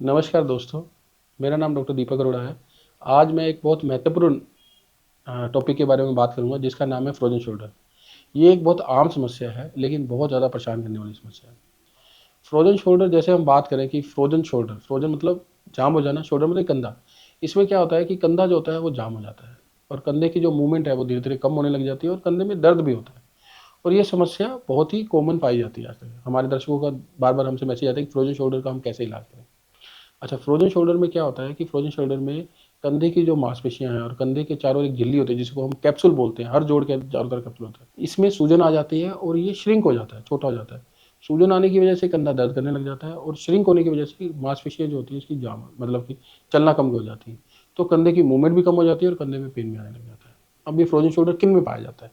नमस्कार दोस्तों, मेरा नाम डॉक्टर दीपक अरोड़ा है। आज मैं एक बहुत महत्वपूर्ण टॉपिक के बारे में बात करूँगा जिसका नाम है फ्रोज़न शोल्डर। ये एक बहुत आम समस्या है लेकिन बहुत ज़्यादा परेशान करने वाली समस्या है। फ्रोज़न शोल्डर जैसे हम बात करें कि फ्रोज़न मतलब जाम हो जाना, शोल्डर मतलब कंधा। इसमें क्या होता है कि कंधा जो होता है वो जाम हो जाता है और कंधे की जो मूवमेंट है वो धीरे-धीरे कम होने लग जाती है और कंधे में दर्द भी होता है। और ये समस्या बहुत ही कॉमन पाई जाती है आजकल। हमारे दर्शकों का बार-बार हमसे मैसेज आता है कि फ्रोज़न शोल्डर का हम कैसे इलाज करें? अच्छा, फ्रोज़न शोल्डर में क्या होता है कि फ्रोज़न शोल्डर में कंधे की जो मांसपेशियाँ हैं और कंधे के चारों एक झिल्ली होती है जिसको हम कैप्सूल बोलते हैं, हर जोड़ के चारों तरफ कैप्सूल होता है। इसमें सूजन आ जाती है और ये श्रिंक हो जाता है, छोटा हो जाता है। सूजन आने की वजह से कंधा दर्द करने लग जाता है और श्रिंक होने की वजह से मांसपेशियाँ जो होती हैं इसकी जाम मतलब कि चलना कम हो जाती है। तो कंधे की मूवमेंट भी कम हो जाती है और कंधे में पेन भी आने लग जाता है। अब ये फ्रोज़न शोल्डर किन में पाया जाता है?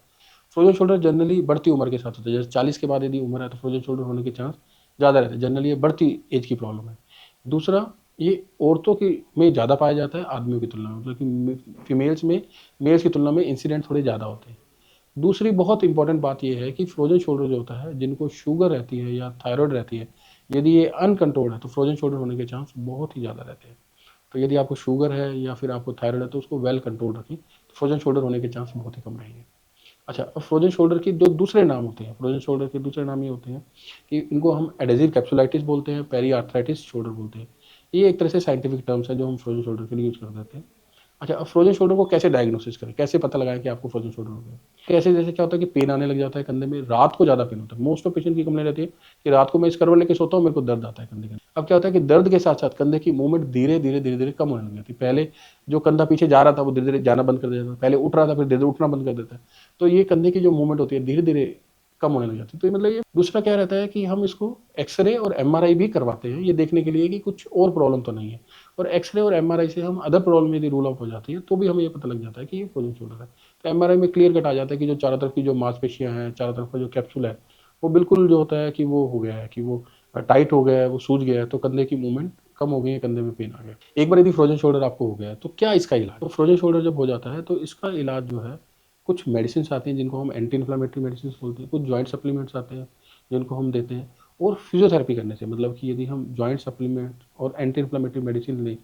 फ्रोज़न शोल्डर जनरली बढ़ती उम्र के साथ होता है। जैसे 40 के बाद यदि उम्र है तो फ्रोज़न शोल्डर होने के चांस ज़्यादा रहते हैं। जनरली ये बढ़ती एज की प्रॉब्लम है। दूसरा, ये औरतों की में ज़्यादा पाया जाता है आदमियों की तुलना में, मतलब कि फीमेल्स में मेल्स की तुलना में इंसिडेंट थोड़े ज़्यादा होते हैं। दूसरी बहुत इंपॉर्टेंट बात ये है कि फ्रोजन शोल्डर जो होता है, जिनको शुगर रहती है या थायराइड रहती है, यदि ये अनकंट्रोल्ड है तो फ्रोजन शोल्डर होने के चांस बहुत ही ज़्यादा रहते हैं। तो यदि आपको शुगर है या फिर आपको थायराइड है तो उसको वेल कंट्रोल रखें, तो फ्रोजन शोल्डर होने के चांस बहुत ही कम रहेंगे। अच्छा, अब फ्रोजन शोल्डर के जो दूसरे नाम होते हैं, फ्रोजन शोल्डर के दूसरे नाम ये होते हैं कि इनको हम एडेसिव कैप्सुलाइटिस बोलते हैं, पेरी आर्थराइटिस शोल्डर बोलते हैं। ये एक तरह से साइंटिफिक टर्म्स है जो हम फ्रोजन शोल्डर के लिए यूज़ कर देते हैं। अच्छा, अब फ्रोजन शोल्डर को कैसे डायग्नोसिस करें? कैसे पता लगाएँ कि आपको फ्रोजन शोल्डर हो गया? कैसे जैसे क्या होता है कि पेन आने लग जाता है कंधे में, रात को ज़्यादा पेन होता है। मोस्ट ऑफ पेशेंट की कंप्लेंट रहती है कि रात को मैं इस करवट लेके सोता हूँ, मेरे को दर्द आता है कंधे के अंदर। अब क्या होता है कि दर्द के साथ-साथ कंधे की मूवमेंट धीरे-धीरे कम होने लग जाती है। पहले जो कंधा पीछे जा रहा था, वो धीरे-धीरे जाना बंद कर देता था। पहले उठ रहा था, फिर धीरे-धीरे उठना बंद कर देता है। तो ये कंधे की जो मूवमेंट होती है, धीरे-धीरे कम होने लग जाती है। तो ये मतलब ये दूसरा क्या रहता है कि हम इसको एक्स-रे और एमआरआई भी करवाते हैं, ये देखने के लिए कि कुछ और प्रॉब्लम तो नहीं है। और एक्स-रे और एमआरआई से हम अदर प्रॉब्लम यदि रूल आउट हो जाती है, तो भी हमें ये पता लग जाता है कि ये फ्रोजन शोल्डर है। तो एमआरआई में क्लियर कट आ जाता है कि जो चारों तरफ की जो मांसपेशियाँ हैं, चारों तरफ का जो कैप्सूल है, वो बिल्कुल जो होता है कि वो हो गया है कि वो टाइट हो गया है, वो सूज गया है, तो कंधे की मूवमेंट कम हो गई है, कंधे में पेन आ गया। एक बार यदि फ्रोजन शोल्डर आपको हो गया है, तो क्या इसका इलाज? तो फ्रोजन शोल्डर जब हो जाता है, तो इसका इलाज जो है, कुछ मेडिसिन्स आती हैं जिनको हम एंटी इन्फ्लेमेटरी मेडिसिन्स बोलते हैं, कुछ जॉइंट सप्लीमेंट्स आते हैं जिनको हम देते हैं और फिजियोथेरेपी करने से मतलब कि यदि हम जॉइंट सप्लीमेंट और एंटी इन्फ्लेमेटरी मेडिसिन लें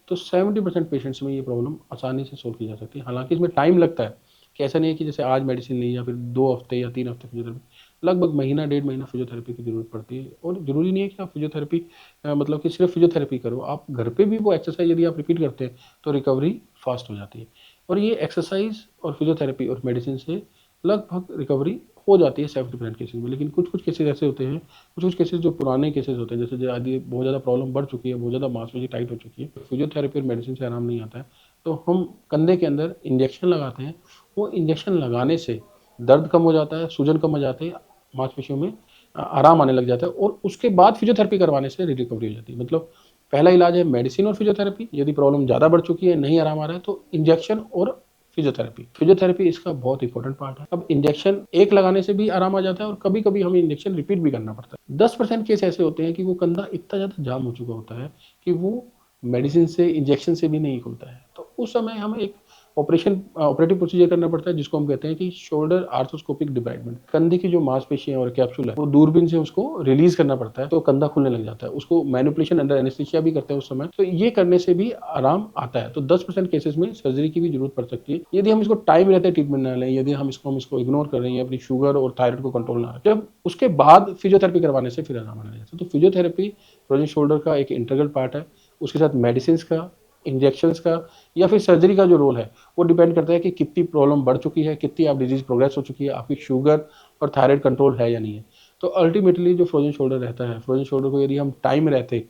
तो 70% पेशेंट्स में ये प्रॉब्लम आसानी से सॉल्व की जा सकती है। हालाँकि इसमें टाइम लगता है कि ऐसा नहीं है कि जैसे आज मेडिसिन ली या फिर 2 हफ्ते या 3 हफ्ते फिजियोथेरेपी, लगभग महीना, डेढ़ महीना फिजियोथेरेपी की ज़रूरत पड़ती है और ज़रूरी नहीं है कि आप फिजियोथेरेपी मतलब कि सिर्फ़ फिजियोथेरेपी करो, आप घर पे भी वो एक्सरसाइज़ यदि आप रिपीट करते हैं, तो रिकवरी फ़ास्ट हो जाती है। और ये एक्सरसाइज़ और फिजियोथेरेपी और मेडिसिन से लगभग रिकवरी हो जाती है 70% केसेज़ में। लेकिन कुछ-कुछ केसेज़ ऐसे होते हैं, कुछ-कुछ केसेज़ जो पुराने केसेज़ होते हैं, जैसे जो यदि बहुत ज़्यादा प्रॉब्लम बढ़ चुकी है, बहुत ज़्यादा मांसपेशी टाइट हो चुकी है, फिजियोथेरेपी और मेडिसिन से आराम नहीं आता है, तो हम कंधे के अंदर इंजेक्शन लगाते हैं। वो इंजेक्शन लगाने से दर्द कम हो जाता है, सूजन कम हो जाती है, मांसपेशियों में आराम आने लग जाता है और उसके बाद फिजियोथेरेपी करवाने से रिकवरी हो जाती है। मतलब पहला इलाज है मेडिसिन और फिजियोथेरेपी, यदि प्रॉब्लम ज़्यादा बढ़ चुकी है, नहीं आराम आ रहा है, तो इंजेक्शन और फिजियोथेरेपी। फिजियोथेरेपी इसका बहुत इंपॉर्टेंट पार्ट है। अब इंजेक्शन एक लगाने से भी आराम आ जाता है और कभी-कभी हमें इंजेक्शन रिपीट भी करना पड़ता है। 10% केस ऐसे होते हैं कि वो कंधा इतना ज़्यादा जाम हो चुका होता है कि वो मेडिसिन से, इंजेक्शन से भी नहीं खुलता है। तो उस समय हमें एक ऑपरेटिव प्रोसीजर करना पड़ता है जिसको हम कहते हैं कि शोल्डर आर्थ्रोस्कोपिक डिब्राइडमेंट। कंधे की जो मांसपेशियाँ और कैप्सूल है, वो दूरबीन से उसको रिलीज़ करना पड़ता है, तो कंधा खुलने लग जाता है। उसको मैनिपुलेशन अंडर एनेस्थीसिया भी करते हैं उस समय। तो ये करने से भी आराम आता है। तो 10% केसेज़ में सर्जरी की भी ज़रूरत पड़ सकती है। यदि हम इसको टाइम रहते ट्रीटमेंट ना लें, यदि हम इसको इग्नोर कर रहे हैं, अपनी शुगर और थायराइड को कंट्रोल ना रखें, जब उसके बाद फिजियोथेरेपी करवाने से फिर आराम आने लग जाता है। तो फिजियोथेरेपी फ्रोजन शोल्डर का एक इंटीग्रल पार्ट है। उसके साथ मेडिसिन्स का, इंजेक्शंस का या फिर सर्जरी का जो रोल है, वो डिपेंड करता है कि कितनी प्रॉब्लम बढ़ चुकी है, कितनी आप डिज़ीज़ प्रोग्रेस हो चुकी है, आपकी शुगर और थायराइड कंट्रोल है या नहीं है। तो अल्टीमेटली जो फ्रोजन शोल्डर रहता है, फ्रोजन शोल्डर को यदि हम टाइम रहते,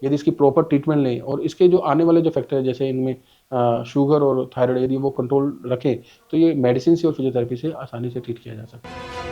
यदि इसकी प्रॉपर ट्रीटमेंट लें और इसके जो आने वाले जो फैक्टर है जैसे इनमें शुगर और थायराइड यदि वो कंट्रोल रखें, तो ये मेडिसिन से और फिजियोथेरेपी से आसानी से ट्रीट किया जा सकता है।